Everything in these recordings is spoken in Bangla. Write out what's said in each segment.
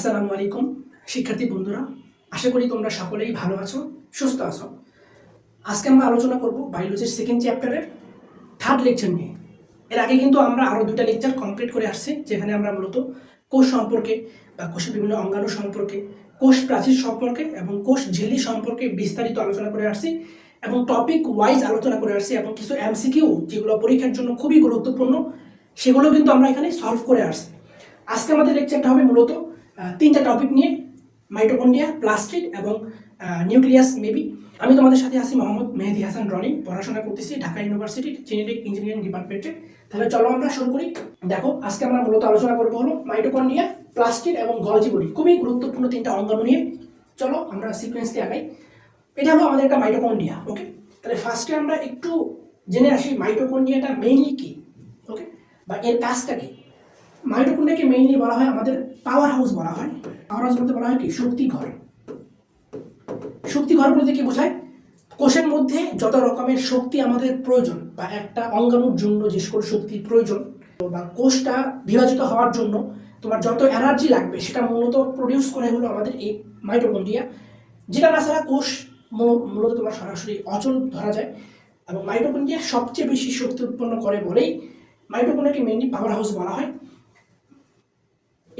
আসসালামু আলাইকুম শিক্ষার্থী বন্ধুরা, আশা করি তোমরা সকলেই ভালো আছো, সুস্থ আছো। আজকে আমরা আলোচনা করব বায়োলজির সেকেন্ড চ্যাপ্টারের থার্ড লেকচার নিয়ে। এর আগে কিন্তু আমরা আরও দুটা লেকচার কমপ্লিট করে আসছি, যেখানে আমরা মূলত কোষ সম্পর্কে বা কোষের বিভিন্ন অঙ্গাণু সম্পর্কে, কোষ প্রাচীর সম্পর্কে এবং কোষ ঝিল্লি সম্পর্কে বিস্তারিত আলোচনা করে আসছি এবং টপিক ওয়াইজ আলোচনা করে আসছি এবং কিছু এমসিকিউ যেগুলো পরীক্ষার জন্য খুবই গুরুত্বপূর্ণ সেগুলো কিন্তু আমরা এখানে সলভ করে আসছি। আজকে আমাদের লেকচারটা হবে মূলত তিনটা টপিক নিয়ে, মাইটোকন্ড্রিয়া, প্লাস্টিড এবং নিউক্লিয়াস মেবি। আমি তোমাদের সাথে আছি মোহাম্মদ মেহেদি হাসান রনি, পড়াশোনা করতেছি ঢাকা ইউনিভার্সিটির জেনেটিক ইঞ্জিনিয়ারিং ডিপার্টমেন্টে। তাহলে চলো আমরা শুরু করি। দেখো, আজকে আমরা মূলত আলোচনা করবো হলো মাইটোকন্ড্রিয়া, প্লাস্টিড এবং গলজি বডি, খুবই গুরুত্বপূর্ণ তিনটা অঙ্গাণু নিয়ে। চলো আমরা সিকোয়েন্সটি আগাই। এটা হলো আমাদের একটা মাইটোকন্ড্রিয়া। ওকে, তাহলে ফার্স্টে আমরা একটু জেনে আসি মাইটোকন্ড্রিয়াটা মেইনলি কি, ওকে, বা এর কাজটা কি। মাইটোকন্ড্রিয়াকে মেইনলি বলা হয় আমাদের পাওয়ার হাউস বলা হয়। পাওয়ার হাউস বলতে বলা হয় কি শক্তি ঘর। শক্তি ঘর বলতে কি বোঝায়? কোষের মধ্যে যত রকমের শক্তি আমাদের প্রয়োজন বা একটা অঙ্গাণুর জন্য যে সকল শক্তির প্রয়োজন বা কোষটা বিভাজিত হওয়ার জন্য তোমার যত এনার্জি লাগবে সেটা মূলত প্রডিউস করে হলো আমাদের এই মাইটোকন্ড্রিয়া, যেটা না ছাড়া কোষ মূলত তোমার সরাসরি অচল ধরা যায়। এবং মাইটোকন্ড্রিয়া সবচেয়ে বেশি শক্তি উৎপন্ন করে বলেই মাইটোকন্ড্রিয়াকে মেইনলি পাওয়ার হাউস বলা হয়।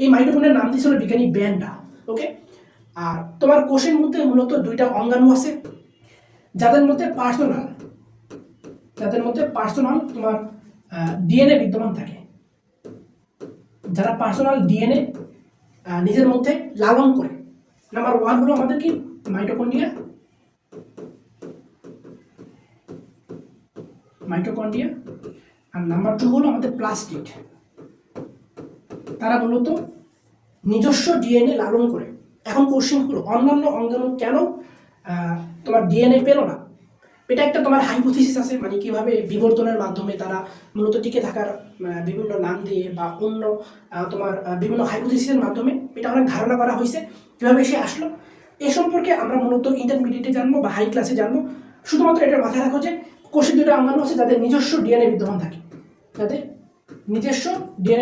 এই মাইটোকন্ড্রিয়ার নাম দিয়েছিল বিজ্ঞানী ব্যান্ডা। ওকে, আর তোমার কোষের মধ্যে মূলত দুইটা অঙ্গাণু আছে যাদের মধ্যে পার্সোনাল তোমার ডিএনএ বিদ্যমান থাকে, যারা পার্সোনাল ডিএনএ নিজের মধ্যে লালন করে। নাম্বার ওয়ান হলো আমাদের কি মাইটোকন্ড্রিয়া, আর নাম্বার টু হলো আমাদের প্লাস্টিড। তারা মূলত নিজস্ব ডিএনএ লালন করে। এখন কোশ্চেন হলো অন্যান্য অঙ্গাণু কেন তোমার ডিএনএ পেল না? এটা একটা তোমার হাইপোথিসিস আছে, মানে কিভাবে বিবর্তনের মাধ্যমে তারা মূলত টিকে থাকার বিভিন্ন নাম দিয়ে বা অন্য তোমার বিভিন্ন হাইপোথিসিসের মাধ্যমে এটা অনেক ধারণা করা হয়েছে কিভাবে সে আসলো। এ সম্পর্কে আমরা মূলত ইন্টারমিডিয়েটে জানবো বা হাই ক্লাসে জানবো। শুধুমাত্র এটা মাথায় রাখো যে কোষের দুটো অঙ্গাণু আছে যাদের নিজস্ব ডিএনএ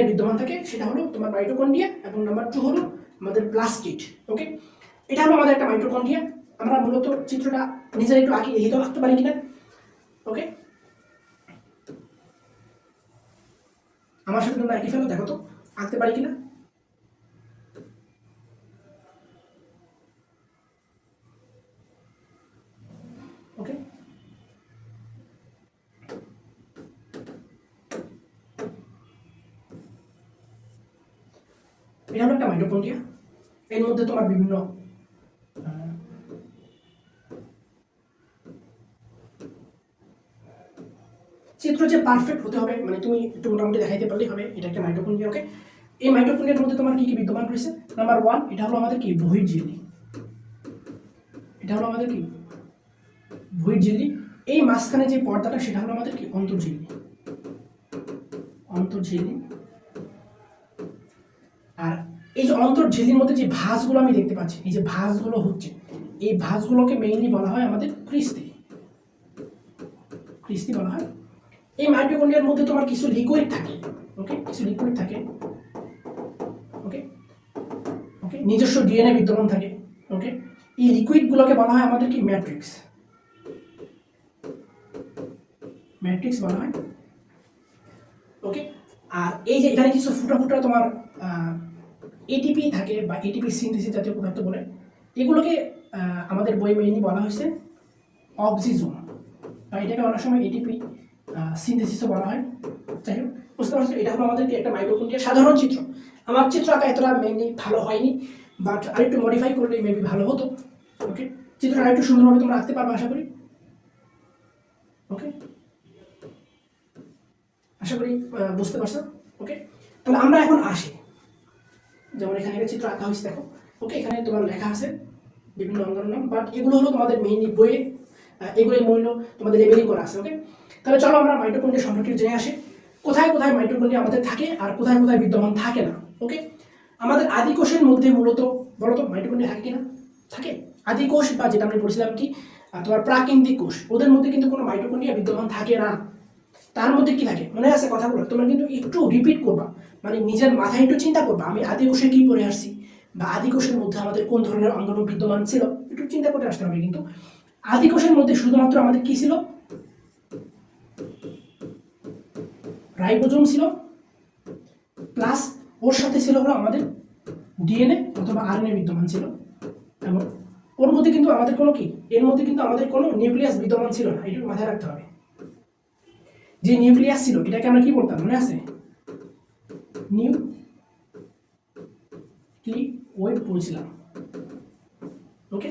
বিদ্যমান থাকে, সেটা হলো তোমার মাইটোকন্ড্রিয়া এবং নাম্বার টু হলো আমাদের প্লাস্টিড। ওকে, এটা হলো আমাদের একটা মাইটোকন্ড্রিয়া। আমরা মূলত চিত্রটা নিজের একটু আঁকি আঁকতে পারি কিনা? ওকে, আমার সাথে তোমরা একই ফেলো, দেখো তো আঁকতে পারি কিনা। ওকে, এটা হলো একটা মাইটোকন্ড্রিয়া। এর মধ্যে তোমার বিভিন্ন চিত্র যে পারফেক্ট হতে হবে, মানে তুমি একটু মোটামুটি দেখাইতে পারলেই হবে এটা একটা মাইটোকন্ড্রিয়া। ওকে, এই মাইটোকন্ড্রিয়ার মধ্যে তোমার কি কি বিদ্যমান রয়েছে? নাম্বার ওয়ান, এটা হলো আমাদের কি বহির ঝিল্লি। এই মাঝখানে যে পর্দাটা সেটা হলো আমাদের কি অন্তর্ঝিল্লি। আর এই যে অন্তর্ঝিল্লির মধ্যে যে ভাঁজগুলো আমি দেখতে পাচ্ছি, এই যে ভাঁজগুলো হচ্ছে, এই ভাঁজগুলোকে মেইনলি বলা হয় আমাদের ক্রিস্তি বলা হয়। এই মাইটোকন্ড্রিয়ার মধ্যে তোমার কিছু লিকুইড থাকে। ওকে, নিজস্ব ডিএনএ বিদ্যমান থাকে। ওকে, এই লিকুইডগুলোকে বলা হয় আমাদের কি ম্যাট্রিক্স বলা হয়। ওকে, আর এই যে এখানে কিছু ফুটা তোমার এটিপি থাকে বা এটিপি সিনথেসিস জাতীয় পদার্থ বলে, এগুলোকে আমাদের বই মেইনলি বলা হয়েছে অক্সিজোম, বা এটাকে অনেক সময় এটিপি সিনথেসিসও বলা হয়। যাই হোক, বুঝতে পারছো, এটা হলো আমাদের একটা মাইটোকন্ড্রিয়ার সাধারণ চিত্র। আমার চিত্র আঁকা এতটা মেইনলি ভালো হয়নি, বাট আরেকটু মডিফাই করলে মেবি ভালো হতো। ওকে, চিত্রটা আরেকটু সুন্দরভাবে তোমরা আঁকতে পারবে আশা করি। ওকে, আশা করি বুঝতে পারছো। ওকে, তাহলে আমরা এখন আসি, যেমন এখানে একটা চিত্র আঁকা হয়েছে, দেখো। ওকে, এখানে তোমার লেখা আছে বিভিন্ন অঙ্গাণুর নাম, বাট এগুলো হলো তোমাদের মেইনলি বইয়ে এগুলোই মূল্য তোমাদের লেবেলিং করা আছে। ওকে, তাহলে চলো আমরা মাইটোকন্ড্রিয়া সম্পর্কে জেনে আসি। কোথায় কোথায় মাইটোকন্ড্রিয়া আমাদের থাকে আর কোথায় কোথায় বিদ্যমান থাকে না। ওকে, আমাদের আদি কোষের মধ্যে মূলত বলো তো মাইটোকন্ড্রিয়া থাকে কিনা? থাকে। আদি কোষ বা যেটা আমি বলছিলাম কি তোমার প্রাকৃতিক কোষ, ওদের মধ্যে কিন্তু কোনো মাইটোকন্ড্রিয়া বিদ্যমান থাকে না। তার মধ্যে কি থাকে মনে আছে কথাগুলো? তোমরা কিন্তু একটু রিপিট করবা, মানে নিজের মাথায় একটু চিন্তা করবা, আমি আদি কোষে কি পড়ে আসছি বা আদি কোষের মধ্যে আমাদের কোন ধরনের অঙ্গাণু বিদ্যমান ছিল একটু চিন্তা করে আসতে হবে। কিন্তু আদি কোষের মধ্যে শুধুমাত্র আমাদের কি ছিল, রাইবোজোম ছিল, প্লাস ওর সাথে ছিল হলো আমাদের ডিএনএ অথবা আরএনএ বিদ্যমান ছিল, এবং ওর মধ্যে কিন্তু আমাদের কোনো কি, এর মধ্যে কিন্তু আমাদের কোনো নিউক্লিয়াস বিদ্যমান ছিল না, এটুকু মাথায় রাখতে হবে। যে নিউক্লিয়াস ছিল এটাকে আমরা কি বলতাম মনে আছে, নিউক্লিওয়েড বলছিলাম। ওকে,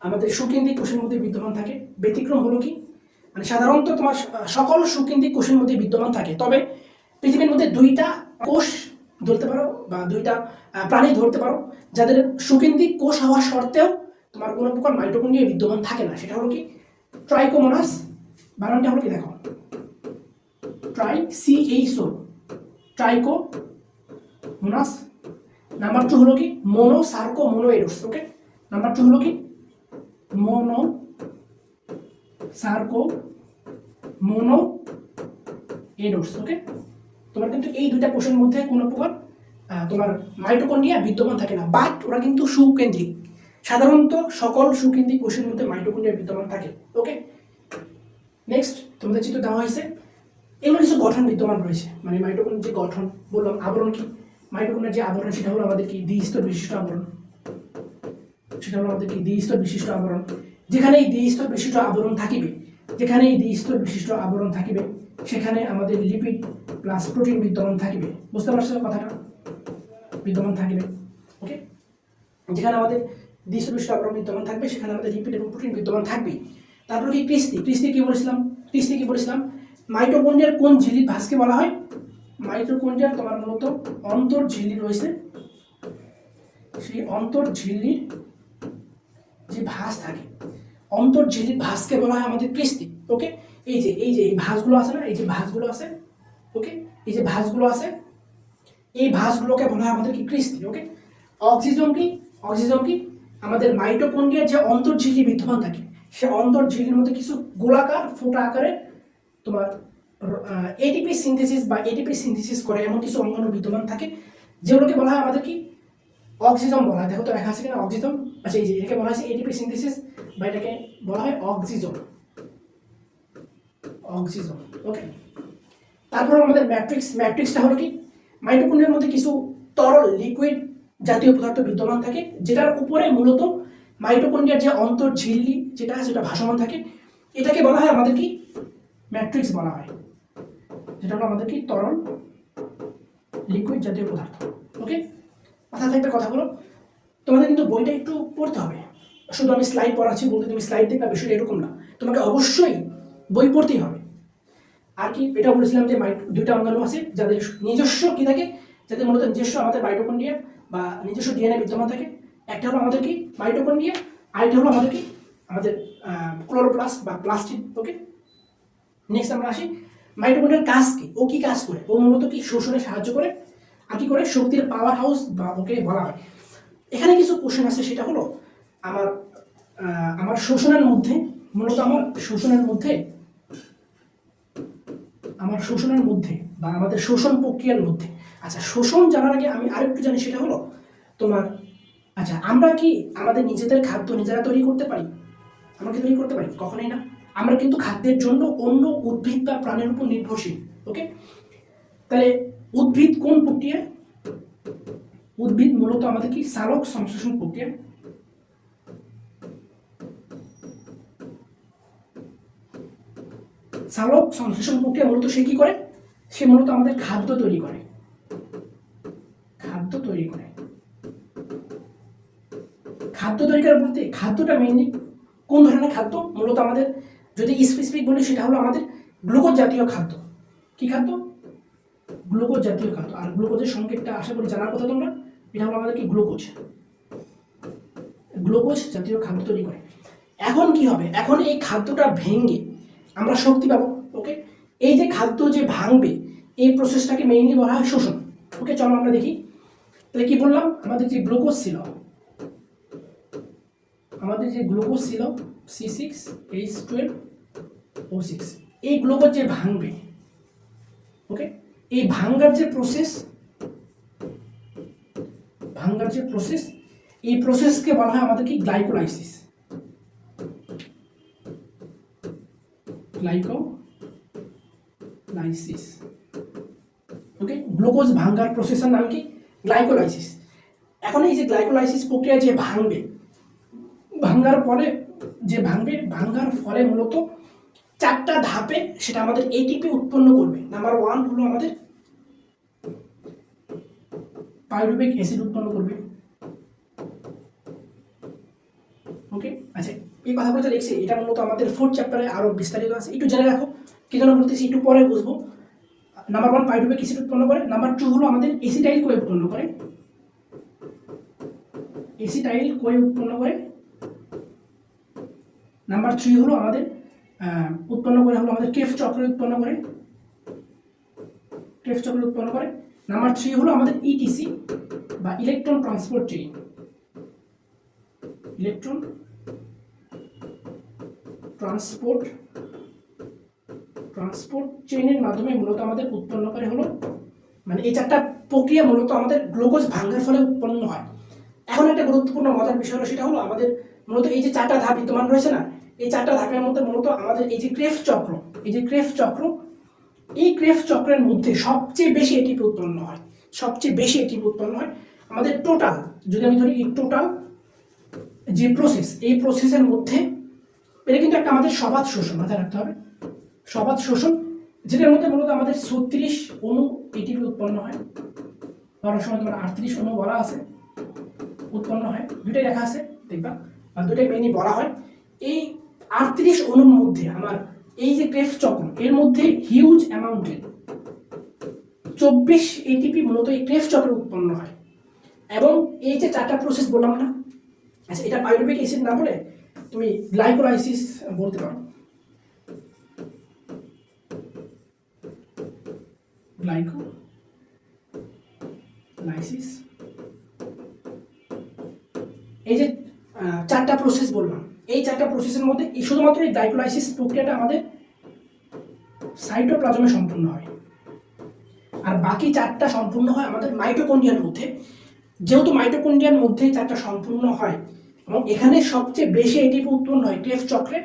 আমাদের সুকেন্দ্রিক কোষের মধ্যে বিদ্যমান থাকে। ব্যতিক্রম হলো কি, মানে সাধারণত তোমার সকল সুকেন্দ্রিক কোষের মধ্যে বিদ্যমান থাকে, তবে পৃথিবীর মধ্যে দুইটা কোষ ধরতে পারো বা দুইটা প্রাণী ধরতে পারো যাদের সুকেন্দ্রিক কোষ হওয়া সত্ত্বেও তোমার কোনো প্রকার মাইটোকন্ড্রিয়া বিদ্যমান থাকে না। সেটা হলো কি ট্রাইকোমোনাস, বানানটা হলো কি দেখো, ট্রাইসিএইচও, ট্রাইকোমোনাস। নাম্বার 2 হলো কি মোনোসার্কোমোনোএডোস। ওকে, নাম্বার 2 হলো কি মোনোসার্কোমোনোএডোস। ওকে, তোমার কিন্তু এই দুইটা কোষের মধ্যে কোনো প্রকার তোমার মাইটোকন্ড্রিয়া বিদ্যমান থাকে না, বাট ওরা কিন্তু সুকেন্দ্রিক। সাধারণত সকল সুকেন্দ্রিক কোষের মধ্যে মাইটোকন্ড্রিয়া বিদ্যমান থাকে। ওকে, নেক্সট তোমাদের চিত্র দেওয়া হয়েছে, এগুলো কিছু গঠন বিদ্যমান রয়েছে। মানে মাইটোকন্ড্রিয়ার যে গঠন বললাম, আবরণ কি, মাইটোকন্ড্রিয়ার যে আবরণ সেটা হলো আমাদের কি দ্বিস্তর বিশিষ্ট আবরণ, সেটা হলো আমাদের কি দ্বিস্তর বিশিষ্ট আবরণ। যেখানে এই দ্বিস্তর বিশিষ্ট আবরণ থাকিবে, যেখানে এই দ্বিস্তর বিশিষ্ট আবরণ থাকিবে সেখানে আমাদের লিপিড প্লাস প্রোটিন বিদ্যমান থাকিবে। বুঝতে পারছো কথাটা, বিদ্যমান থাকিবে। ওকে, যেখানে আমাদের দ্বিস্তর বিশিষ্ট আবরণ বিদ্যমান থাকবে সেখানে আমাদের লিপিড এবং প্রোটিন বিদ্যমান থাকবে। তারপর কি ক্রিস্টি কি বলেছিলাম, মাইটোকন্ড্রিয়ার কোন ঝিল্লির ভাঁজকে বলা হয়, মাইটোকন্ড্রিয়ার তোমার মূলত অন্তর্ঝিল্লি রয়েছে, সেই অন্তর্ঝিল্লির যে ভাঁজ থাকে, অন্তর্ঝিল্লির ভাঁজকে বলা হয় আমাদের ক্রিস্টি। ওকে, এই ভাঁজগুলো আছে না, এই যে ভাঁজগুলো আছে, ওকে, এই যে ভাঁজগুলো আছে, এই ভাঁজগুলোকে বলা হয় আমাদের কি ক্রিস্টি। ওকে, অক্সিজম কি আমাদের মাইটোকন্ড্রিয়ার যে অন্তর্ঝিল্লি বিদ্যমান থাকে সে অন্তর্ঝিল্লির মধ্যে কিছু গোলাকার ফোঁটা আকারে তোমার এটিপি সিনথেসিস করে এমন কিছু অঙ্গাণু বিদ্যমান থাকে, যেগুলোকে বলা হয় আমাদের কি অক্সিজম বলা হয়। দেখো তো লেখা আছে কিনা অক্সিজম। আচ্ছা, এই যে এটাকে বলা হয় এটিপি সিনথেসিস বা এটাকে বলা হয় অক্সিজম। ওকে, তারপর আমাদের ম্যাট্রিক্সটা হলো কি, মাইটোকন্ড্রিয়ার মধ্যে কিছু তরল লিকুইড জাতীয় পদার্থ বিদ্যমান থাকে, যেটার উপরে মূলত মাইটোকন্ড্রিয়ার যে অন্তর্ঝিল্লি যেটা সেটা ভাসমান থাকে, এটাকে বলা হয় আমাদের কি ম্যাট্রিক্স বলা হয়, যেটা হলো আমাদের কি তরল লিকুইড জাতীয় পদার্থ। ওকে, মাথায় থাকবে কথাগুলো। তোমাদের কিন্তু বইটা একটু পড়তে হবে, শুধু আমি স্লাইড পড়াচ্ছি বলতে তুমি স্লাইড দেখবে, বিষয়টা এরকম না, তোমাকে অবশ্যই বই পড়তেই হবে। আর কি এটা বলেছিলাম যে দুইটা অঙ্গাণু আছে যাদের নিজস্ব কি থাকে, যাদের মূলত নিজস্ব আমাদের মাইটোকন্ড্রিয়া বা নিজস্ব ডিএনএ বিদ্যমান থাকে। একটা হলো আমাদের কি মাইটোকন্ড্রিয়া, আরেকটা হলো আমাদের কি আমাদের ক্লোরোপ্লাস্ট বা প্লাস্টিড। ওকে, নেক্সট আমরা আসি মাইটোকন্ড্রিয়ার কাজ কি, ও কি কাজ করে, ও মূলত কি শোষণে সাহায্য করে, আর কি করে শক্তির পাওয়ার হাউস বা ওকে বলা হয়। এখানে কিছু কোশ্চেন আছে, সেটা হলো আমার শোষণের মধ্যে বা আমাদের শোষণ প্রক্রিয়ার মধ্যে। আচ্ছা, শোষণ জানার আগে আমি আরেকটু জানি, সেটা হলো তোমার, আচ্ছা আমরা কি আমাদের নিজেদের খাদ্য নিজেরা তৈরি করতে পারি? আমরা কি তৈরি করতে পারি? কখনোই না। আমরা কিন্তু খাদ্যের জন্য অন্য উদ্ভিদ বা প্রাণীর উপর নির্ভরশীল। ওকে, তাহলে উদ্ভিদ কোন প্রক্রিয়া, উদ্ভিদ মূলত আমাদের কি সালোক সংশ্লেষণ প্রক্রিয়া। সালোক সংশ্লেষণ প্রক্রিয়া মূলত সে কি করে, সে মূলত আমাদের খাদ্য তৈরি করে। খাদ্য তৈরি করে বলতে খাদ্যটা মেইনলি কোন ধরনের খাদ্য, মূলত আমাদের যদি স্পেসিফিক বলি সেটা হলো আমাদের গ্লুকোজ জাতীয় খাদ্য। কি খাদ্য? গ্লুকোজ জাতীয় খাদ্য। আর গ্লুকোজের সংকেতটা আশা করি জানার কথা তোমরা, এটা হলো আমাদের কি গ্লুকোজ জাতীয় খাদ্য তৈরি করে। এখন কি হবে, এখন এই খাদ্যটা ভেঙে আমরা শক্তি পাবো। ওকে, এই যে খাদ্য যে ভাঙবে এই প্রসেসটাকে মেইনলি বলা হয় শোষণ। ওকে, চলো আমরা দেখি। তাহলে কি বললাম, আমাদের যে গ্লুকোজ ছিল C6H12O6, এই গ্লুকোজ যে ভাঙবে, ওকে, এই ভাঙার যে প্রসেস, ভাঙার যে প্রসেস, এই প্রসেসকে বলা হয় আমাদের কি গ্লাইকোলাইসিস। গ্লাইকোলাইসিস, ওকে। গ্লুকোজ ভাঙার প্রসেসের নাম কি? গ্লাইকোলাইসিস। এখন এই যে গ্লাইকোলাইসিস প্রক্রিয়া যে ভাঙবে, ভাঙার পরে যে ভাঙার ফলে মূলত 4টা ধাপে সেটা আমাদের এটিপি উৎপন্ন করবে। নাম্বার 1 হলো আমাদের পাইরুভিক অ্যাসিড উৎপন্ন করবে, ওকে। আচ্ছা, এই কথাগুলো তো লিখছি, এটা মূলত আমাদের 4th চ্যাপ্টারে আরো বিস্তারিত আছে, একটু জেনে রাখো। কি জন্য বলতেছি একটু পরে বুঝবো। নাম্বার 1 পাইরুভিক অ্যাসিড উৎপন্ন করে। নাম্বার 2 হলো আমাদের এসিটাইল কোয়ে উৎপন্ন করে, এসিটাইল কোয়ে উৎপন্ন করে। নাম্বার 3 হলো আমাদের উৎপন্ন করে হলো আমাদের কেফ চক্র উৎপন্ন করে, কেফ চক্র উৎপন্ন করে। নাম্বার 3 হলো আমাদের ইটিসি বা electron transport chain, electron transport চেইনের মাধ্যমে মূলত আমাদের উৎপন্ন করে হলো, মানে এই 4টা প্রক্রিয়া মূলত আমাদের গ্লুকোজ ভাঙার ফলে উৎপন্ন হয়। এখন একটা গুরুত্বপূর্ণ মজার বিষয় হলো, সেটা হলো আমাদের মূলত এই যে 4টা ধাপ বিদ্যমান রয়েছে না, এই 4টা ধাপের মধ্যে মূলত আমাদের এই যে ক্রেফ চক্র, এই যে ক্রেফ চক্র, এই ক্রেফ চক্রের মধ্যে সবচেয়ে বেশি এটিপি উৎপন্ন হয়, সবচেয়ে বেশি এটিপি উৎপন্ন হয়। আমাদের টোটাল যদি আমি ধরি, এই টোটাল যে প্রসেস, এই প্রসেসের মধ্যে এটা কিন্তু একটা আমাদের সবাত শোষণ, মাথায় রাখতে হবে, সবাত শোষণ, যেটার মধ্যে মূলত আমাদের 36 অণু এটিপি উৎপন্ন হয়। ধরার সময় তোমার 38 অণু বলা আছে, উৎপন্ন হয়, দুইটাই লেখা আছে দেখবা, আর দুইটাই মেনলি বলা হয়। এই 38 অণুর মধ্যে আমার এই যে ক্রেফ চক্র, এর মধ্যে হিউজ অ্যামাউন্টের 24 এটিপি মূলত এই ক্রেফ চক্রে উৎপন্ন হয়। এবং এই যে 4টা প্রসেস বললাম না, আচ্ছা, এটা পাইরুভিক অ্যাসিড না বলে তুমি গ্লাইকোলাইসিস বলতে পারো, গ্লাইকোলাইসিস। এই যে 4টা প্রসেস বললাম, এই 4টা প্রসেসের মধ্যে শুধুমাত্র এই গ্লাইকোলাইসিস প্রক্রিয়াটা আমাদের সাইটোপ্লাজমে সম্পূর্ণ হয়, আর বাকি 4টা সম্পূর্ণ হয় আমাদের মাইটোকন্ড্রিয়ার মধ্যে। যেহেতু মাইটোকন্ড্রিয়ার মধ্যে 4টা সম্পূর্ণ হয় এবং এখানে সবচেয়ে বেশি এটিপি উৎপন্ন হয় ক্রেফ চক্রে,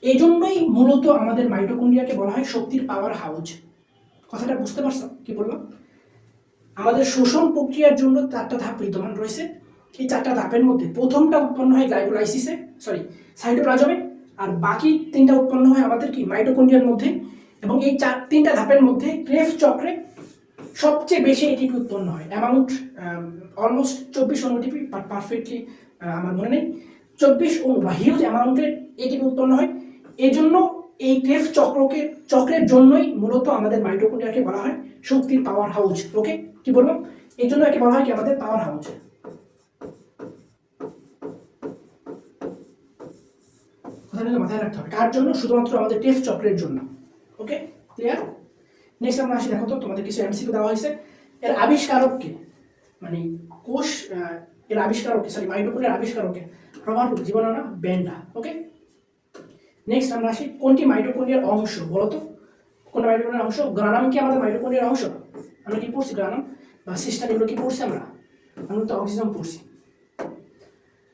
এই জন্যই মূলত আমাদের মাইটোকন্ড্রিয়াকে বলা হয় শক্তির পাওয়ার হাউজ। কথাটা বুঝতে পারছো কি বললাম? আমাদের শোষণ প্রক্রিয়ার জন্য 4টা ধাপ বিদ্যমান রয়েছে। এই 4টা ধাপের মধ্যে প্রথমটা উৎপন্ন হয় গ্লাইকোলাইসিসে, সাইটোপ্লাজমে, আর বাকি 3টা উৎপন্ন হয় আমাদের কি মাইটোকন্ড্রিয়ার মধ্যে। এবং এই 3টা ধাপের মধ্যে ক্রেফ চক্রে সবচেয়ে বেশি এটিপি উৎপন্ন হয়, অ্যামাউন্ট অলমোস্ট 24 অণু এটিপি, পারফেক্টলি আমার মনে নেই, 24 অণু বা হিউজ অ্যামাউন্টের এটিপি উৎপন্ন হয়। এই জন্য এই ক্রেফ চক্রের জন্যই মূলত আমাদের মাইটোকন্ড্রিয়াকে বলা হয় শক্তির পাওয়ার হাউজ, ওকে। কি বললাম? এই জন্য একে বলা হয় কি আমাদের পাওয়ার হাউজ। কথাটা মাথায় রাখতে হবে, কার জন্য? শুধুমাত্র আমাদের ক্রেফ চক্রের জন্য, ওকে, ক্লিয়ার? নেক্সট আমরা আসি, দেখো তো তোমাদের কিছু এমসিকিউ দেওয়া হয়েছে। এর আবিষ্কারককে, মানে কোষ এর আবিষ্কারককে, মাইটোকন্ড্রিয়ার আবিষ্কারককে রবার্ট জীবানানা বেন্ডা, ওকে। নেক্সট আমরা আসি, কোনটি মাইটোকন্ড্রিয়ার অংশ বলো তো? কোনটা মাইটোকন্ড্রিয়ার অংশ? গ্রানাম কি আমাদের মাইটোকন্ড্রিয়ার অংশ? আমরা কি পড়ছি গ্রানাম বা সিস্টেম, এগুলো কি পড়ছি আমরা তো অক্সিজেন পড়ছি।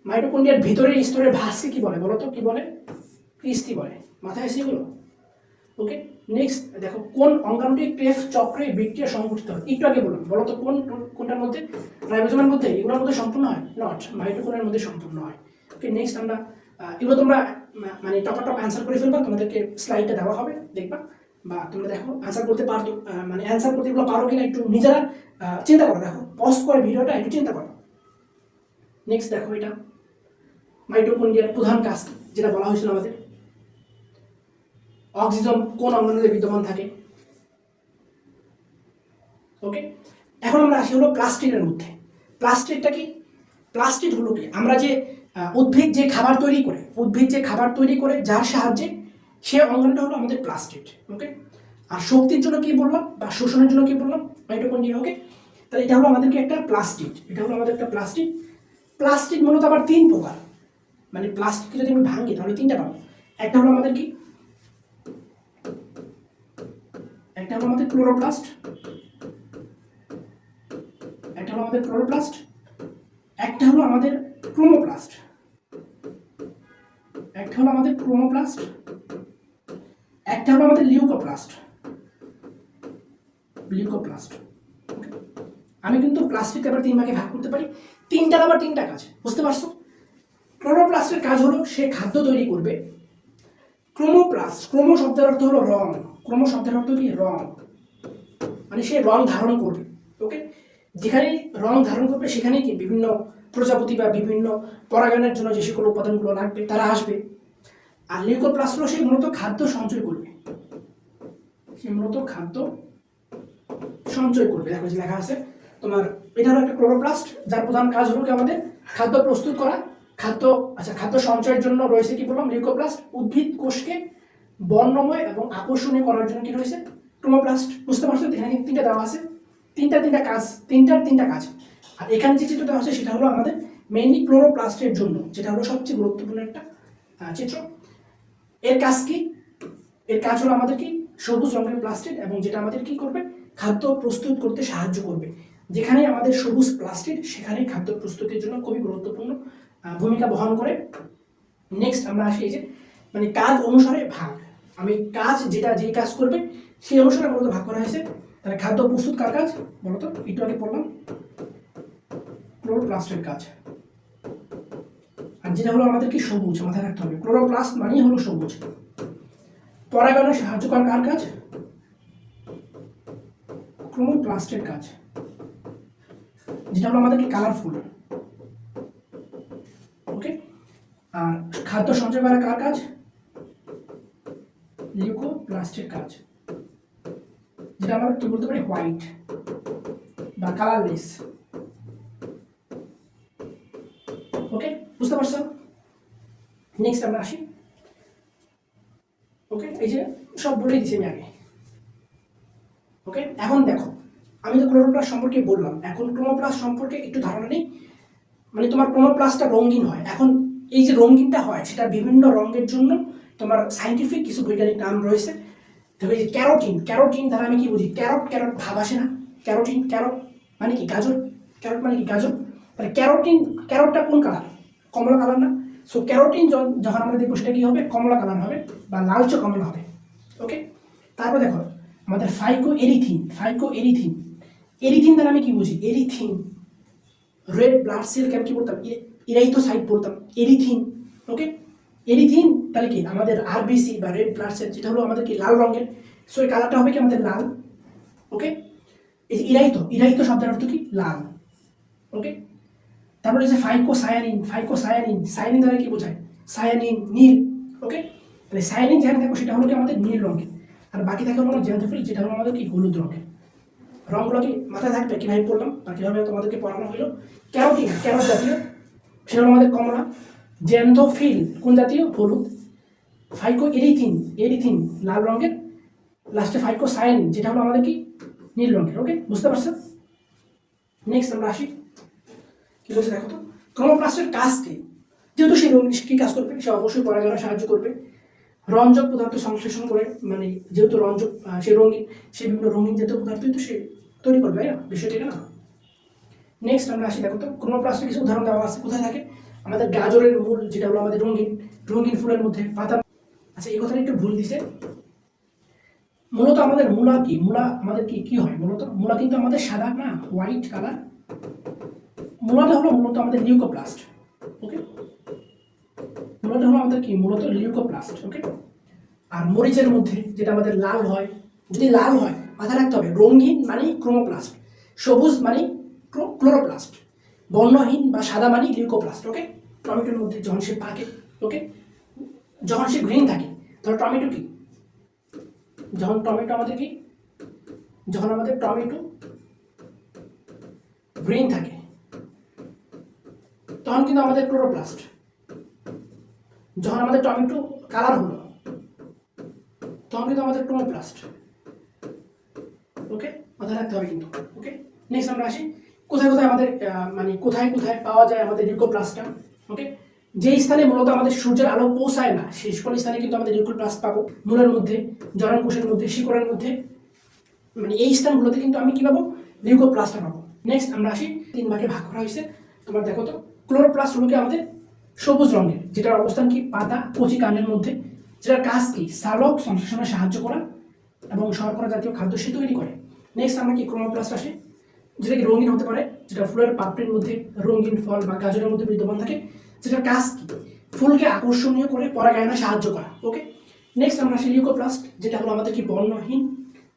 মাইটোকন্ড্রিয়ার ভিতরের স্তরের ভাঁজকে কি বলে বলো তো? কি বলে? ক্রিস্টি বলে। মাথায় আসে এগুলো, ওকে। নেক্সট দেখো, কোন অঙ্গাণুটি ক্রেফ চক্রে বিক্রিয়া সংঘটিত হয়? একটু আগে বললাম, বলো তো কোনটার মধ্যে? রাইবোজোমের মধ্যে? এগুলোর মধ্যে সম্পূর্ণ হয়? নট, মাইটোকন্ড্রিয়ার মধ্যে সম্পূর্ণ হয়, ওকে। নেক্সট আমরা এগুলো তোমরা মানে টপ অ্যান্সার করে ফেলবা, তোমাদেরকে স্লাইডটা দেওয়া হবে, দেখবা, বা তোমরা দেখো অ্যান্সার করতে পারো, মানে অ্যান্সার করতে এগুলো পারো কিনা একটু নিজেরা চিন্তা করো, দেখো পজ করে ভিডিওটা একটু চিন্তা করো। নেক্সট দেখো, এটা মাইটোকন্ড্রিয়ার প্রধান কাজ যেটা বলা হয়েছিল আমাদের, অক্সিজেন কোন অঙ্গাণুতে বিদ্যমান থাকে, ওকে। এখন আমরা আসি হলো প্লাস্টিডের মধ্যে। প্লাস্টিডটা কি? প্লাস্টিড হলো কি, আমরা যে উদ্ভিদ যে খাবার তৈরি করে যার সাহায্যে, সে অঙ্গাণুটা হলো আমাদের প্লাস্টিড, ওকে। আর শক্তির জন্য কি বললাম, বা শোষণের জন্য কি বললাম? মাইটোকন্ড্রিয়া, ওকে। তাহলে এটা হলো আমাদেরকে একটা প্লাস্টিড, এটা হলো আমাদের একটা প্লাস্টিড। প্লাস্টিড মূলত আবার 3 প্রকার, মানে প্লাস্টিককে যদি আমি ভাঙি তাহলে 3টা পাবো। একটা হলো আমাদের কি, একটা হলো আমাদের ক্লোরোপ্লাস্ট, একটা হলো আমাদের ক্রোমোপ্লাস্ট, একটা হলো আমাদের ক্রোমোপ্লাস্ট, একটা হলো আমাদের লিউকোপ্লাস্ট। লিউকোপ্লাস্ট আমি কিন্তু প্লাস্টিক আবার 3 ভাগে ভাগ করতে পারি, তিনটার আবার 3টা কাজ, বুঝতে পারছো? ক্লোরোপ্লাস্টের কাজ হলো সে খাদ্য তৈরি করবে। ক্রোমোপ্লাস্ট, ক্রোমো শব্দের অর্থ হলো রং, ক্রোমো শব্দের অর্থ কি? রং, মানে সে রং ধারণ করবে। ওকে, যেখানে রং ধারণ করবে সেখানে কি বিভিন্ন প্রজাপতি বা বিভিন্ন পরাগায়নের জন্য যে সকল উপাদানগুলো লাগবে তারা আসবে। আর লিউকোপ্লাস্ট হলো সে মূলত খাদ্য সঞ্চয় করবে, সে মূলত খাদ্য সঞ্চয় করবে। দেখো যে লেখা আছে তোমার, এটা হলো একটা ক্লোরোপ্লাস্ট যার প্রধান কাজ হলো কি আমাদের খাদ্য প্রস্তুত করা। খাদ্য সঞ্চয়ের জন্য রয়েছে কি বললাম? লিউকোপ্লাস্ট। উদ্ভিদ কোষকে বর্ণময় এবং আকর্ষণীয় করার জন্য কি রয়েছে? ক্রোমোপ্লাস্ট। বুঝতে পারছো? এখানে 3টা দেওয়া আছে, তিনটা কাজ, তিনটা কাজ। আর এখানে যে চিত্রটা আছে সেটা হলো আমাদের মেইনলি ক্লোরোপ্লাস্টের জন্য, যেটা হলো সবচেয়ে গুরুত্বপূর্ণ একটা চিত্র। এর কাজ কি? এর কাজ হলো আমাদের কি সবুজ রঙের প্লাস্টিড, এবং যেটা আমাদের কি করবে? খাদ্য প্রস্তুত করতে সাহায্য করবে। যেখানে আমাদের সবুজ প্লাস্টিড সেখানে খাদ্য প্রস্তুতির জন্য খুবই গুরুত্বপূর্ণ ভূমিকা বহন করে। নেক্সট আমরা আসি এই যে মানে কাজ অনুসারে ভাগ। আমি কাজ যেই কাজ করবে সেই অনুসারে মূলত ভাগ করা হয়েছে। তাহলে খাদ্য প্রস্তুত কার কাজ বলতো? একটু আগে পড়লাম ক্লোরোপ্লাস্টের কাজ। আর যেটা হলো আমাদের কি সবুজ, মাথায় রাখতে হবে ক্লোরোপ্লাস্ট মানেই হলো সবুজ। পরাগায়নে সাহায্য করার কার কাজ? ক্রোমোপ্লাস্টের কাজ, যেটা হলো আমাদের কি কালারফুল। ওকে, আর খাদ্য সঞ্চয় করা কার কাজ? লিউকোপ্লাস্টের কাজ, যেটা আমরা কি বলতে পারি? হোয়াইট বা কালারলেস। ওকে, বুঝতে পারছো? নেক্সট আমরা আসি। ওকে, এই যে সব বলেই দিচ্ছি আমি আগে। ওকে, এখন দেখো আমি তো ক্লোরোপ্লাস্ট সম্পর্কে বললাম, এখন ক্রোমোপ্লাস্ট সম্পর্কে একটু ধারণা নেই। মানে তোমার ক্রোমোপ্লাস্টটা রঙিন হয়। এখন এই যে রঙিনটা হয় সেটা বিভিন্ন রঙের জন্য তোমার সাইন্টিফিক কিছু বৈজ্ঞানিক নাম রয়েছে। দেখো এই যে ক্যারোটিন, ক্যারোটিন দ্বারা আমি কি বুঝি? ক্যারট ভাব আসে না? ক্যারোটিন, ক্যারট মানে কি? গাজর। ক্যারট মানে কি? গাজর। তাহলে ক্যারটটা কোন কালার? কমলা কালার না? সো ক্যারোটিন যখন আমরা দেখবো সেটা কি হবে? কমলা কালার হবে বা লালচে কমলা হবে। ওকে, তারপর দেখো আমাদের এরিথিন দ্বারা আমি কি বুঝি? এরিথিন, রেড ব্লাড সেলকে আমি কি বলতাম? ইরাইথোসাইট বলতাম, এরিথিন। ওকে, এরিথিন তাহলে কি আমাদের আরবিসি বা রেড ব্লাড সেল, যেটা হলো আমাদের কি লাল রঙের। সো এই কালারটা হবে কি আমাদের লাল। ওকে, এই যে ইরাইথো শব্দের অর্থ কি? লাল। ওকে, তারপরে হচ্ছে সায়ানিন দ্বারা কি বোঝায়? সায়ানিন, নীল। ওকে, তাহলে সায়ানিন যেখানে থাকবে সেটা হলো কি আমাদের নীল রঙের, আর বাকি থাকে হলো জ্যান্থোফিল, যেটা হলো আমাদের কি হলুদ রঙের। রঙগুলো কি মাথায় থাকবে? কীভাবে পড়লাম বা কীভাবে তোমাদেরকে পড়ানো হলো? ক্যারট জাতীয়, সেটা হলো আমাদের কমলা। জ্যান্থোফিল কোন জাতীয়? হলুদ। এরিথিন লাল রঙের। লাস্টে সায়ানিন, যেটা হলো আমাদের কি নীল রঙের। ওকে, বুঝতে পারছো? নেক্সট আমরা আসি, কি বলছে দেখো তো, ক্রোমোপ্লাস্টের কাজ কি? যেহেতু সে কি কাজ করবে? সে অবশ্যই পরাগায়নে সাহায্য করবে। রঞ্জক পদার্থ সংশ্লেষণ করে, মানে যেহেতু রঞ্জক সে রঙিন, সে বিভিন্ন রঙিন জাতীয় পদার্থই তো সে তৈরি করবে, তাই না? বিষয়টি না। নেক্সট আমরা আসি, দেখো তো ক্রোমোপ্লাস্টের কিছু উদাহরণ দেওয়া আছে। কোথায় থাকে? আমাদের গাজরের মূল, যেটা হলো আমাদের রঙিন ফুলের মধ্যে পাতা। আচ্ছা, এই কথাটা একটু ভুল দিছে। মূলত আমাদের মূলা কি? মূলা আমাদের কি হয় মূলত? মূলা কিন্তু আমাদের সাদা না, হোয়াইট কালার। মূলাটা হলো মূলত আমাদের লিউকোপ্লাস্ট। ওকে, মূলাটা হলো আমাদের কি? মূলত লিউকোপ্লাস্ট। ওকে, আর মরিচের মধ্যে যেটা আমাদের লাল হয়, যদি লাল হয় মাথায় রাখতে হবে রঙিন মানে ক্রোমোপ্লাস্ট, সবুজ মানে ক্লোরোপ্লাস্ট, বর্ণহীন বা সাদা মানে লিউকোপ্লাস্ট। ওকে, টমেটোর মধ্যে যখন সে পাকে, ওকে, যখন সে গ্রিন থাকে, ধরো টমেটো কি, যখন আমাদের টমেটো গ্রিন থাকে তখন কিন্তু আমাদের ক্লোরোপ্লাস্ট। যখন আমাদের টমেটো কালার হলো তখন কিন্তু আমাদের ক্রোমোপ্লাস্ট। ওকে, মাথায় রাখতে হবে কিন্তু। ওকে, নেক্সট আমরা আসি কোথায় আমাদের মানে কোথায় পাওয়া যায় আমাদের লিউকোপ্লাস্টটা। ওকে, যে স্থানে মূলত আমাদের সূর্যের আলো পৌঁছায় না সেই সকল স্থানে কিন্তু আমাদের লিউকোপ্লাস্ট পাবো। মূলের মধ্যে, জরায়ুকোষের মধ্যে, শিকড়ের মধ্যে, মানে এই স্থানগুলোতে কিন্তু আমি কি পাবো? লিউকোপ্লাস্টটা পাবো। নেক্সট আমরা আসি, 3 ভাগে ভাগ করা হয়েছে তোমার দেখো তো ক্লোরোপ্লাস্ট হলো কি আমাদের সবুজ রঙের, যেটার অবস্থান কি পাতা কচি কাণ্ডের মধ্যে, যেটার কাজ কি সালোক সংশ্লেষণে সাহায্য করা এবং শর্করা জাতীয় খাদ্য সে তৈরি করে। নেক্সট আমরা কি ক্রোমোপ্লাস্ট আসে, যেটা কি রঙিন হতে পারে, যেটা ফুলের পাপড়ির মধ্যে রঙিন ফল বা গাজরের মধ্যে বিদ্যমান থাকে, যেটার কাজ কি ফুলকে আকর্ষণীয় করে পরাগায়নে সাহায্য করা। ওকে, নেক্সট আমরা আসি লিউকোপ্লাস্ট, যেটা হলো আমাদের কি বর্ণহীন,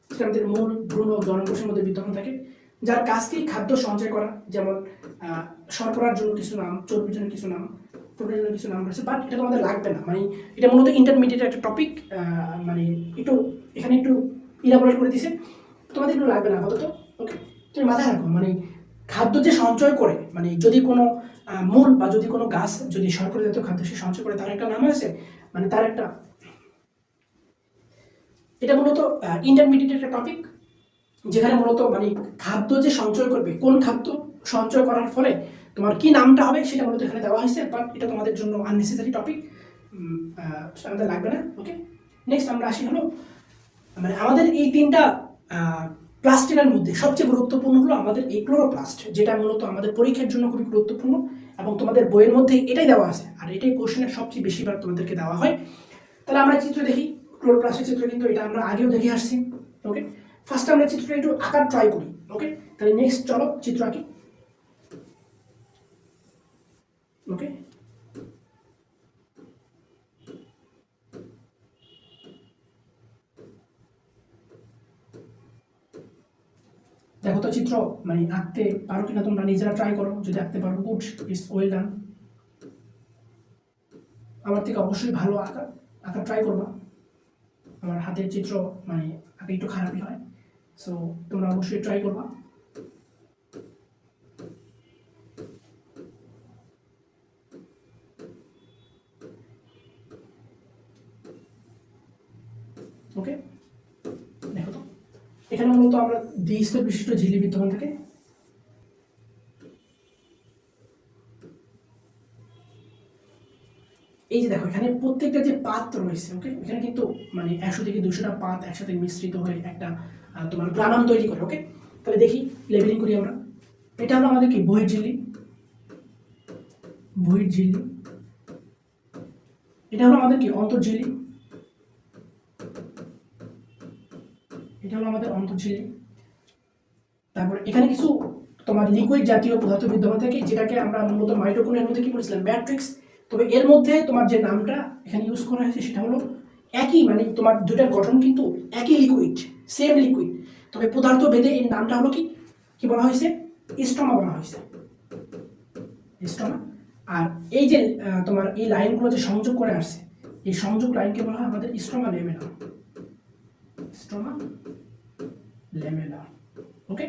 যেটা আমাদের মূল ভ্রূণ ও জনকোষের মধ্যে বিদ্যমান থাকে, যার কাজ কি খাদ্য সঞ্চয় করা, যেমন শর্করার জন্য কিছু নাম, চর্বির জন্য কিছু নাম, প্রোটিনের জন্য কিছু নাম রয়েছে, বাট এটা তোমাদের লাগবে না, মানে এটা মূলত ইন্টারমিডিয়েট একটা টপিক, মানে একটু এখানে একটু ইলাবোরেট করে দিছে, তোমাদের একটু লাগবে না আপাতত। ওকে, তুমি মাথায় রাখো মানে খাদ্য যে সঞ্চয় করে, মানে যদি কোনো মূল বা যদি কোনো গাছ যদি শর্করা জাতীয় খাদ্য সে সঞ্চয় করে, তার একটা নাম আছে, মানে তার একটা, এটা মূলত ইন্টারমিডিয়েট একটা টপিক, যেখানে মূলত মানে খাদ্য যে সঞ্চয় করবে, কোন খাদ্য সঞ্চয় করার ফলে তোমার কি নামটা হবে সেটা মূলত এখানে দেওয়া হয়েছে, বাট এটা তোমাদের জন্য আননেসেসারি টপিক, আমাদের লাগবে না। ওকে, নেক্সট আমরা আসি হলো মানে আমাদের এই তিনটা প্লাস্টিকের মধ্যে সবচেয়ে গুরুত্বপূর্ণ হলো আমাদের এই ক্লোরোপ্লাস্ট, যেটা মূলত আমাদের পরীক্ষার জন্য খুবই গুরুত্বপূর্ণ এবং তোমাদের বইয়ের মধ্যে এটাই দেওয়া আছে, আর এটাই কোশ্চেনের সবচেয়ে বেশিবার তোমাদেরকে দেওয়া হয়। তাহলে আমরা চিত্র দেখি, ক্লোরোপ্লাস্টের চিত্র কিন্তু এটা আমরা আগেও দেখে আসছি। ওকে, ফার্স্ট আমরা চিত্রটা একটু আঁকার ট্রাই করি। ওকে, তাহলে নেক্সট চলো চিত্র আঁকি। ওকে, দেখো তো চিত্র মানে আঁকতে পারো কিনা, তোমরা নিজেরা ট্রাই করো, যদি আঁকতে পারো গুড, ইটস ওয়েল ডান। আমার থেকে অবশ্যই ভালো আঁকা আঁকা ট্রাই করবা, আমার হাতের চিত্র মানে আঁকা একটু খারাপই হয়, সো তোমরা অবশ্যই ট্রাই করবা। ওকে, দেখো তো এখানে মূলত আমরা দ্বিস্তর বিশিষ্ট ঝিল্লি বিদ্যমান থাকে। এই যে দেখো এখানে প্রত্যেকটা যে পাত রয়েছে, ওকে, এখানে কিন্তু মানে 100 থেকে 200টা পাত একসাথে মিশ্রিত হয়ে একটা তোমার গ্রানাম তৈরি করে। ওকে, তাহলে দেখি লেবেলিং করি আমরা। এটা হলো আমাদের কি বহির ঝিল্লি, বহির ঝিল্লি। এটা হলো আমাদের কি অন্তর্ঝিল্লি, এটা হলো আমাদের অন্তর্ঝিল্লি। তারপর এখানে কিছু তোমার লিকুইড জাতীয় পদার্থ বিদ্যমান থাকে, যেটাকে আমরা মূলত মাইটোকন্ড্রিয়ার মধ্যে কি বলেছিলাম, ম্যাট্রিক্স। তবে এর মধ্যে তোমার যে নামটা এখানে ইউজ করা হয়েছে সেটা হলো একই, মানে তোমার দুইটার গঠন কিন্তু একই লিকুইড, সেম লিকুইড, তবে পদার্থ ভেদে এর নামটা হলো কি কি বলা হয়েছে, স্ট্রমা বলা হয়েছে, স্ট্রমা। আর এই যে তোমার এই লাইনগুলো যে সংযোগ করে আসছে, এই সংযোগ লাইনকে বলা হয় আমাদের স্ট্রমা লেমেলা, স্ট্রমা লেমেলা। ওকে,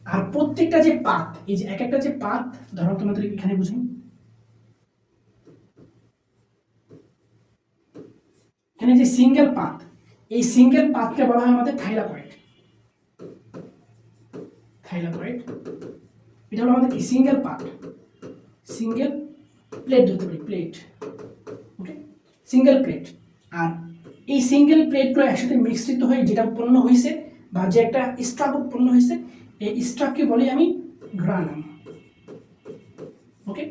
আর প্রত্যেকটা যে পাত, এই যে এক একটা যে পাত, ধরো তোমাদের এখানে বুঝি, এখানে যে সিঙ্গেল পাত, এই সিঙ্গেল পাতকে বলা হয় আমাদের থাইলাকয়েড, থাইলাকয়েড। এটা হলো আমাদের কি সিঙ্গেল পাত, সিঙ্গেল প্লেট ধরতে পারি, প্লেট। ওকে, সিঙ্গেল প্লেট। আর এই সিঙ্গেল প্লেটগুলো একসাথে মিশ্রিত হয়ে যেটা উৎপন্ন হয়েছে বা যে একটা স্ট্রাক উৎপন্ন হয়েছে, এই স্ট্রাককে বলি আমি গ্রানাম। ওকে,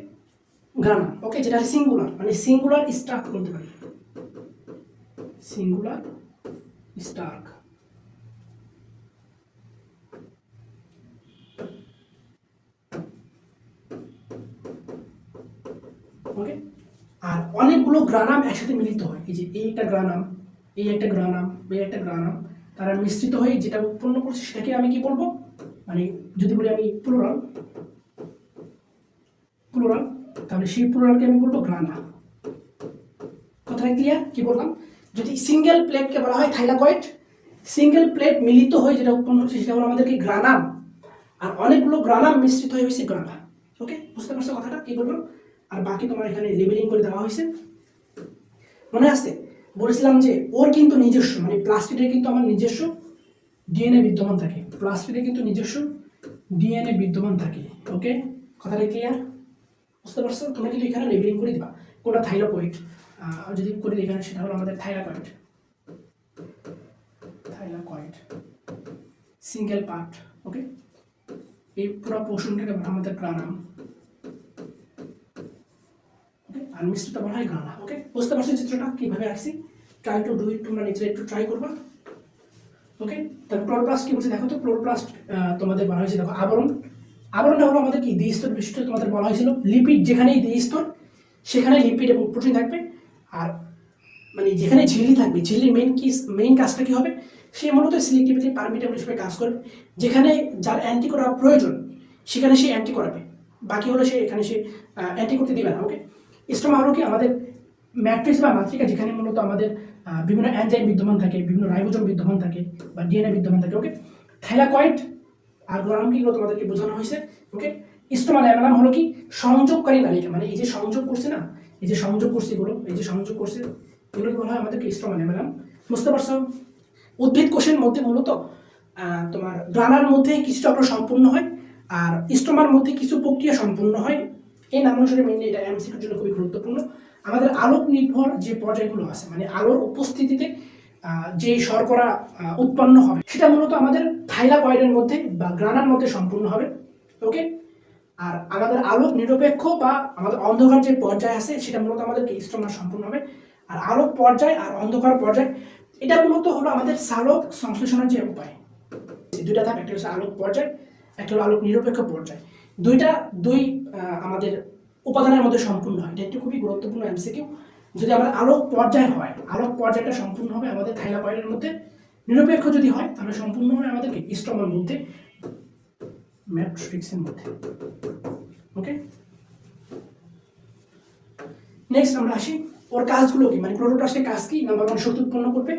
গ্রানাম। ওকে, যেটা সিঙ্গুলার, মানে সিঙ্গুলার স্ট্রাক বলতে পারি, সিঙ্গুলার স্টার্ক। ওকে, আর অনেকগুলো গ্রানাম একসাথে মিলিত হয়, এই যে এই একটা গ্রানাম, এই একটা গ্রানাম, এই একটা গ্রানাম, তারা মিশ্রিত হয়ে যেটা উৎপন্ন করছে সেটাকে আমি কি বলবো, মানে যদি বলি আমি প্লুরাল, প্লুরাল, তাহলে সেই প্লুরালকে আমি বলবো গ্রানা। কথাটা ক্লিয়ার? কি বললাম, যদি সিঙ্গেল প্লেটকে বলা হয় থাইলাকয়েড, সিঙ্গেল প্লেট মিলিত হয়ে যেটা উৎপন্ন হচ্ছে সেটা হলো আমাদের কি গ্রানাম, আর অনেকগুলো গ্রানাম মিশ্রিত হয়ে হয়েছে গ্রানা। ওকে, বুঝতে পারছো কথাটা কি বললাম? আর বাকি তোমার এখানে লেবেলিং করে দেওয়া হয়েছে, মনে আছে বলেছিলাম যে ওর কিন্তু নিজস্ব, মানে প্লাস্টিকের কিন্তু আমার নিজস্ব ডিএনএ বিদ্যমান থাকে, প্লাস্টিকের কিন্তু নিজস্ব ডিএনএ বিদ্যমান থাকে। ওকে, কথাটা ক্লিয়ার? বুঝতে পারছো? তোমরা কিন্তু এখানে লেবেলিং করে দিবা কোনটা থাইলাকয়েড, যদি করে দিই এখানে সেটা হলো আমাদের থাইলাকয়েড, থাইলাকয়েড সিঙ্গেল পার্ট। ওকে, এই পুরো পোর্শনটাকে আমাদের গ্রানাম, আর মিশ্রিতটা বলা হয় গ্রানা। ওকে, বুঝতে পারছো চিত্রটা কীভাবে রাখছি? ট্রাই টু ডু ইট, তোমরা নিজেরা একটু ট্রাই করবা। ওকে, তারপর ক্লোরোপ্লাস্ট কি বলছে দেখো তো। ক্লোরোপ্লাস্ট তোমাদের বলা হয়েছে দেখো আবরণ। আবরণটা হলো আমাদের কি দ্বিস্তর বিশিষ্ট, তোমাদের বলা হয়েছিল লিপিড, যেখানেই দ্বিস্তর সেখানে লিপিড এবং প্রোটিন থাকবে। আর মানে যেখানে ঝিল্লি থাকবে, ঝিল্লির মেইন কাজটা কি হবে, সে মূলত সিলেক্টিভিটি পারমিটেবল হিসেবে কাজ করবে। যেখানে যার অ্যান্টি করা প্রয়োজন সেখানে সে অ্যান্টি করাবে, বাকি হলো সে এখানে সে অ্যান্টি করতে দিবে না। ওকে, স্টোমা হলো কি আমাদের ম্যাট্রিক্স বা মাতৃকা, যেখানে মূলত আমাদের বিভিন্ন এনজাইম বিদ্যমান থাকে, বিভিন্ন রাইবোজোম বিদ্যমান থাকে বা ডিএনএ বিদ্যমান থাকে। ওকে, থাইলাকয়েড আর গ্রানাম কিগুলো তোমাদেরকে বোঝানো হয়েছে। ওকে, স্টোমা ল্যামেলাম হলো কি সংযোগকারী নালিকা, মানে এই যে সংযোগ করছে না, এই যে সংযোগ করছে এগুলো, এই যে সংযোগ করছে এগুলোকে বলা হয় আমাদেরকে স্টোমা ল্যামেলাম। বুঝতে পারছো? উদ্ভিদ কোষের মধ্যে মূলত তোমার গ্রানার মধ্যে কিছু চক্র সম্পূর্ণ হয় আর স্টোমার মধ্যে কিছু প্রক্রিয়া সম্পূর্ণ হয়। এই নাম অনুসারে মেইনলি এটা এমসিকিউর জন্য খুবই গুরুত্বপূর্ণ। আমাদের আলোক নির্ভর যে পর্যায়গুলো আছে, মানে আলোর উপস্থিতিতে যে শর্করা উৎপন্ন হবে সেটা মূলত আমাদের থাইলাকয়েডের মধ্যে বা গ্রানার মধ্যে সম্পূর্ণ হবে। ওকে, আর আমাদের আলোক নিরপেক্ষ বা আমাদের অন্ধকার যে পর্যায় আছে সেটা মূলত আমাদের স্টোমা সম্পূর্ণ হবে। আর আলোক পর্যায় আর অন্ধকার পর্যায় এটা মূলত হলো আমাদের সালোক সংশ্লেষণের যে উপায়। দুইটা ধাপ, একটা হচ্ছে আলোক পর্যায়, একটা হলো আলোক নিরপেক্ষ পর্যায়। দুই আমাদের উপাদানের মধ্যে সম্পূর্ণ হয়। এটা একটি খুবই গুরুত্বপূর্ণ এমসিকিউ। যদি আমাদের আলোক পর্যায় হয়, আলোক পর্যায়টা সম্পূর্ণ হবে আমাদের থাইলাকয়েডের মধ্যে। নিরপেক্ষ যদি হয় তাহলে সম্পূর্ণ হবে আমাদের স্টোমার মধ্যে, ম্যাট্রিক্সের মধ্যে। ওকে, নেক্সট আমরা আসি ওর কাজগুলো কি, মানে ক্লোরোপ্লাস্টের কাজ কি। নাম্বার 1, শক্তি উৎপন্ন করবে।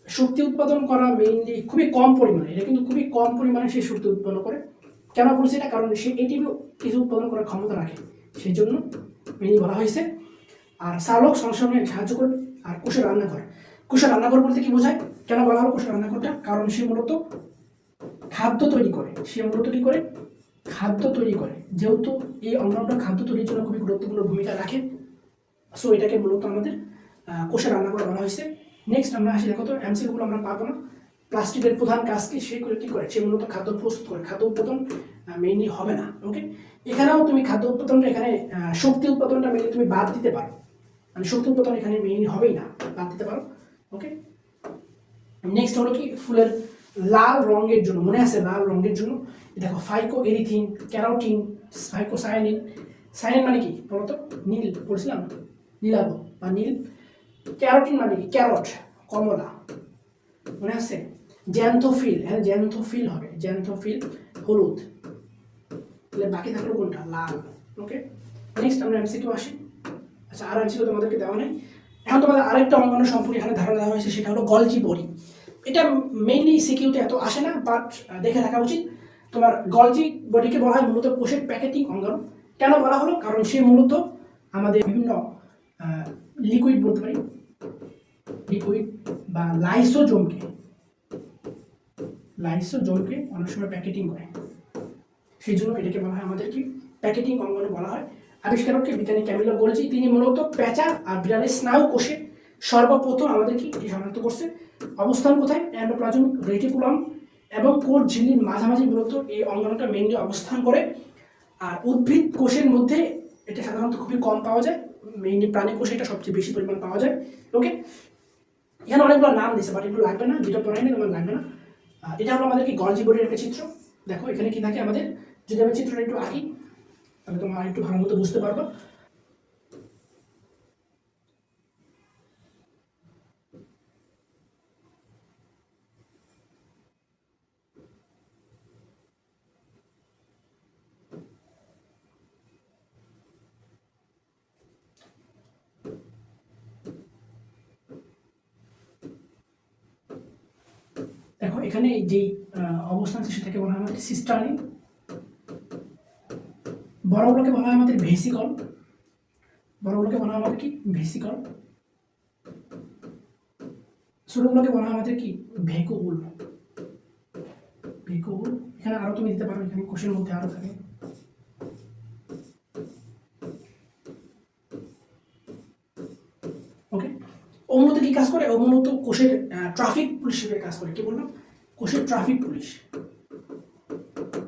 শক্তি উৎপাদন করা মেইনলি খুবই কম পরিমাণে, এটা কিন্তু খুবই কম পরিমাণে সে শক্তি উৎপন্ন করে। কেন বলছি এটা? কারণ সে এটিভি কিছু উৎপাদন করার ক্ষমতা রাখে, সেই জন্য মেইনলি বলা হয়েছে। আর সালোক সংশ্লেষণে সাহায্য করবে। আর কোষের রান্নাঘর। কোষের রান্নাঘর বলতে কি বোঝায়? কেন বলা হলো কোষের রান্নাঘরটা? কারণ সে মূলত খাদ্য তৈরি করে। সে মূলত কি করে? খাদ্য তৈরি করে। যেহেতু এই অঙ্গাণুটা খাদ্য তৈরির জন্য খুবই গুরুত্বপূর্ণ ভূমিকা রাখে, সো এটাকে মূলত আমাদের কোষের রান্নাঘর বলা হয়েছে। নেক্সট আমরা আসি, দেখো তো এমসিকিউগুলো আমরা পাবো না। প্লাস্টিকের প্রধান কাজ কি? সে কি করে? সে মূলত খাদ্য প্রস্তুত করে। খাদ্য উৎপাদন মেইনলি হবে না। ওকে, এখানেও তুমি খাদ্য উৎপাদনটা, এখানে শক্তি উৎপাদনটা মেইনলি তুমি বাদ দিতে পারো, মানে শক্তি উৎপাদন এখানে মেইনলি হবেই না, বাদ দিতে পারো। ওকে, নেক্সট হলো কি ফুলের লাল রঙের জন্য, মনে আছে লাল রঙের জন্য দেখো ফাইকো এরিথিন, ক্যারোটিন, ফাইকোসায়ানিন। সায়ানিন মানে কি বলতো? নীল, বলছিলাম নীলাভ বা নীল। ক্যারোটিন মানে কি? ক্যারট, কমলা, মনে আছে? জ্যান্থোফিল, হ্যাঁ জ্যান্থোফিল হবে, জ্যান্থোফিল হলুদ। তাহলে বাকি থাকলো কোনটা? লাল। ওকে, নেক্সট আমরা এমসিকিউ আসি। আচ্ছা, আর এমসিকিউ তোমাদেরকে দেওয়া নেই। এখন তোমাদের আরেকটা অঙ্গাণু সম্পর্কে এখানে ধারণা দেওয়া হয়েছে, সেটা হলো গলজি বডি। এটা মেইনলি সিকিউতে এত আসে না, বাট দেখে রাখা উচিত। তোমার গলজি বডিকে বলা হয় মূলত কোষের প্যাকেটিং অঙ্গাণু। কেন বলা হলো? কারণ সে মূলত আমাদের বিভিন্ন লিকুইড বলতে পারি, লিকুইড বা লাইসোজোমকে অনেক সময় প্যাকেটিং করে, সেই জন্য এটাকে বলা হয় আমাদের কি প্যাকেটিং অঙ্গাণু বলা হয়। আবিষ্কারককে বিজ্ঞানী ক্যামিলো গলজি, তিনি মূলত প্যাঁচা আর বিড়ালের স্নায়ু কোষে সর্বপ্রথম আমাদের কি এটি শনাক্ত করছে। অবস্থান কোথায়? এন্ডোপ্লাজম রেটিকুলাম এবং কোষ ঝিল্লির মাঝামাঝি মূলত এই অঙ্গাণুটা মেইনলি অবস্থান করে। আর উদ্ভিদ কোষের মধ্যে এটা সাধারণত খুবই কম পাওয়া যায়, মেইনলি প্রাণী কোষে এটা সবচেয়ে বেশি পরিমাণ পাওয়া যায়। ওকে, এখানে অনেকগুলো নাম দিয়েছে, বাট এগুলো লাগবে না, যেটা পড়াই না তোমার লাগবে না। এটা হলো আমাদের কি গলজি বডির একটা চিত্র। দেখো এখানে কি থাকে আমাদের, যদি আমি চিত্রটা একটু আঁকি তাহলে তোমরা একটু ভালো মতো বুঝতে পারবো। দেখো এখানে যে অবস্থান আছে সেটাকে বলা হয় আমাদের সিস্টার্নি। বড়গুলোকে বলা হয় আমাদের ভেসিকল, বড়গুলোকে বলা হয় আমাদের কি ভেসিকল। ছোটগুলোকে বলা হয় আমাদের কি ভেকুল, ভেকুল। এখানে আরো তুমি দিতে পারো, এখানে কোষের মধ্যে আরো থাকে। ওকে, ও মূলত কি কাজ করে? ও মূলত কোষের ট্রাফিক পুলিশ হিসেবে কাজ করে। কি বললাম? কোষের ট্রাফিক পুলিশ,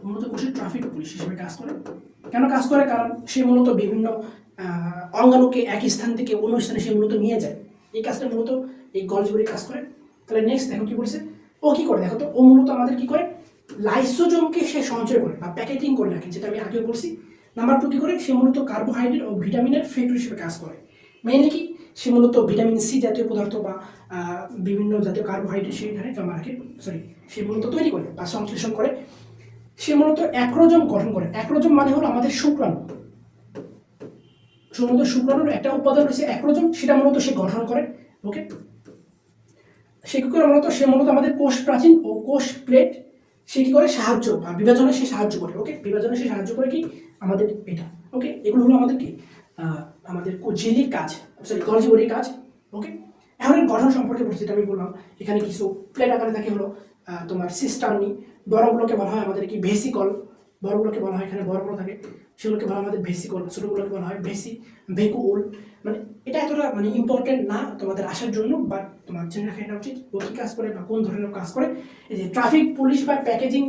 মূলত কোষের ট্রাফিক পুলিশ হিসেবে কাজ করে। কেন কাজ করে? কারণ সে মূলত বিভিন্ন অঙ্গাণুকে এক স্থান থেকে অন্য স্থানে সে মূলত নিয়ে যায়। এই কাজটা মূলত এই গলজি বডি কাজ করে। তাহলে নেক্সট দেখো কি বলছে, ও কি করে দেখো তো, ও মূলত আমাদের কি করে, লাইসোজোমকে সে সঞ্চয় করে বা প্যাকেটিং করে রাখে, যেটা আমি আগেও বলছি। নাম্বার 2 কি করে, সে মূলত কার্বোহাইড্রেট ও ভিটামিনের ফ্যাক্টরি হিসেবে কাজ করে। মেইনলি কি, সে মূলত ভিটামিন সি জাতীয় পদার্থ বা বিভিন্ন জাতীয় কার্বোহাইড্রেট সেখানে জমা রাখে, সে মূলত তৈরি করে বা সংশ্লেষণ করে। সে মূলত অ্যাক্রোজোম গঠন করে। অ্যাক্রোজোম মানে হলো আমাদের শুক্রাণু। মূলত শুক্রাণুর একটা উপাদান রয়েছে অ্যাক্রোজোম, সেটা মূলত সে গঠন করে। ওকে, সে কি করে মূলত, সে মূলত আমাদের কোষ প্রাচীর ও কোষ প্লেট সে কি করে সাহায্য বা বিভাজনে সে সাহায্য করে। ওকে, বিভাজনে সে সাহায্য করে কি আমাদের এটা। ওকে, এগুলো হলো আমাদের কি আমাদের ঝিল্লির কাজ, গলজি বডির কাজ। ওকে, এখন এর গঠন সম্পর্কে বলছি, যেটা আমি বললাম এখানে কিছু প্লেট আকারে থাকে হলো তোমার সিস্টার্নি, বড়গুলোকে বলা হয় আমাদের কি ভেসিকল, বড়গুলোকে বলা হয় এখানে বড় বড় থাকে সেগুলোকে বলা হয় আমাদের ভেসিকল, ছোটগুলোকে বলা হয় ভেকুল। মানে এটা এতটা মানে ইম্পর্টেন্ট না তোমাদের আসার জন্য, বাট তোমার জেনে রাখা এটা উচিত ও কী কাজ করে বা কোন ধরনের কাজ করে। এই যে ট্রাফিক পুলিশ বা প্যাকেজিং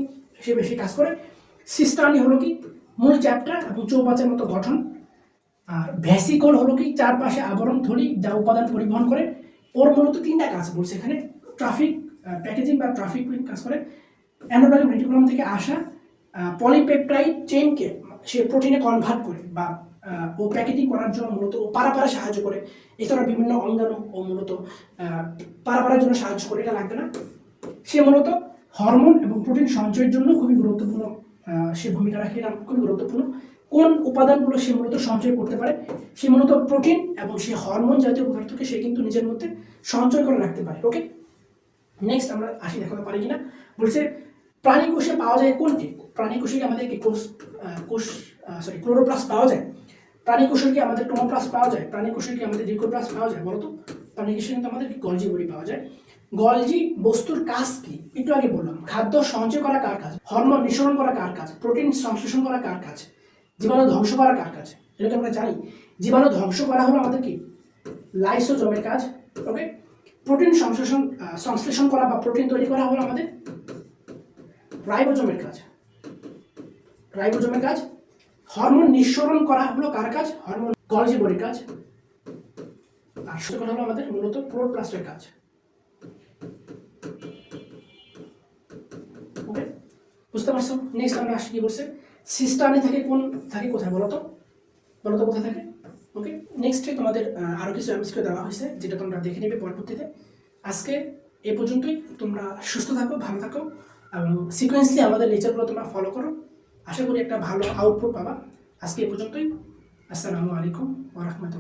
সে বেশি কাজ করে। সিস্টার্নি হলো কি মূল চ্যাপ্টার এবং চৌপাচের মতো গঠন। আর ভ্যাসিকল হলো কি চারপাশে আবরণ থলি যা উপাদান পরিবহন করে। ওর মূলত 3টা কাজ বলছে এখানে, ট্রাফিক প্যাকেজিং বা ট্রাফিক কাজ করে। অ্যান্ডোপ্লাজমিক রেটিকুলাম থেকে আসা পলিপেপটাইড চেইনকে সে প্রোটিনে কনভার্ট করে বা ও প্যাকেটিং করার জন্য মূলত ও পারাপারে সাহায্য করে। এছাড়া বিভিন্ন অঙ্গাণু ও মূলত পারাপারের জন্য সাহায্য করে, এটা লাগবে না। সে মূলত হরমোন এবং প্রোটিন সঞ্চয়ের জন্য খুবই গুরুত্বপূর্ণ সে ভূমিকা রাখে, এটা খুবই গুরুত্বপূর্ণ। কোন উপাদানগুলো সে মূলত সঞ্চয় করতে পারে, সে মূলত প্রোটিন এবং সে হরমোন জাতীয় পদার্থকে সে কিন্তু নিজের মধ্যে সঞ্চয় করে রাখতে পারে। ওকে, নেক্সট আমরা আসি দেখাতে পারি কিনা, বলছে প্রাণী কোষে পাওয়া যায় কোনটি। প্রাণী কোষে কি আমাদের কি ক্লোরোপ্লাস্ট পাওয়া যায়, প্রাণী কোষে কি আমাদের ক্লোরোপ্লাস্ট পাওয়া যায়, প্রাণী কোষে কি আমাদের লিউকোপ্লাস্ট পাওয়া যায়, বলতো। প্রাণী কোষে কিন্তু আমাদের গলজি বডি পাওয়া যায়। গলজি বস্তুর কাজ কি, একটু আগে বললাম, খাদ্য সঞ্চয় করা কার কাজ, হরমোন নিঃসরণ করা কার কাজ, প্রোটিন সংশ্লেষণ করা কার কাজ, জীবাণু ধ্বংস করা কার কাজ। এটা আমরা জানি, জীবাণু ধ্বংস করা হলো আমাদের কি লাইসোজোমের কাজ। ওকে, প্রোটিন সংশ্লেষণ করা বা প্রোটিন তৈরি করা হলো আমাদের রাইবোজোমের কাজ। হরমোন নিঃসরণ করা হলো কার কাজ, হরমোন গলজি বডির কাজ। আর সেটা হলো আমাদের মূলত ক্লোরোপ্লাস্টের কাজ। ওকে, বুঝতে পারছো। নেক্সট আমরা আসি কি বলছে, সিস্টার্নি থাকে কোথায় বলো তো কোথায় থাকে। ওকে, নেক্সটে তোমাদের আরও কিছু এমসিকিউ দেওয়া হয়েছে, যেটা তোমরা দেখে নেবে পরবর্তীতে। আজকে এ পর্যন্তই, তোমরা সুস্থ থাকো, ভালো থাকো এবং সিকোয়েন্সলি আমাদের লেকচারগুলো তোমরা ফলো করো। আশা করি একটা ভালো আউটপুট পাবা। আজকে এ পর্যন্তই। আসসালামু আলাইকুম ওয়া রাহমাতুল্লাহ।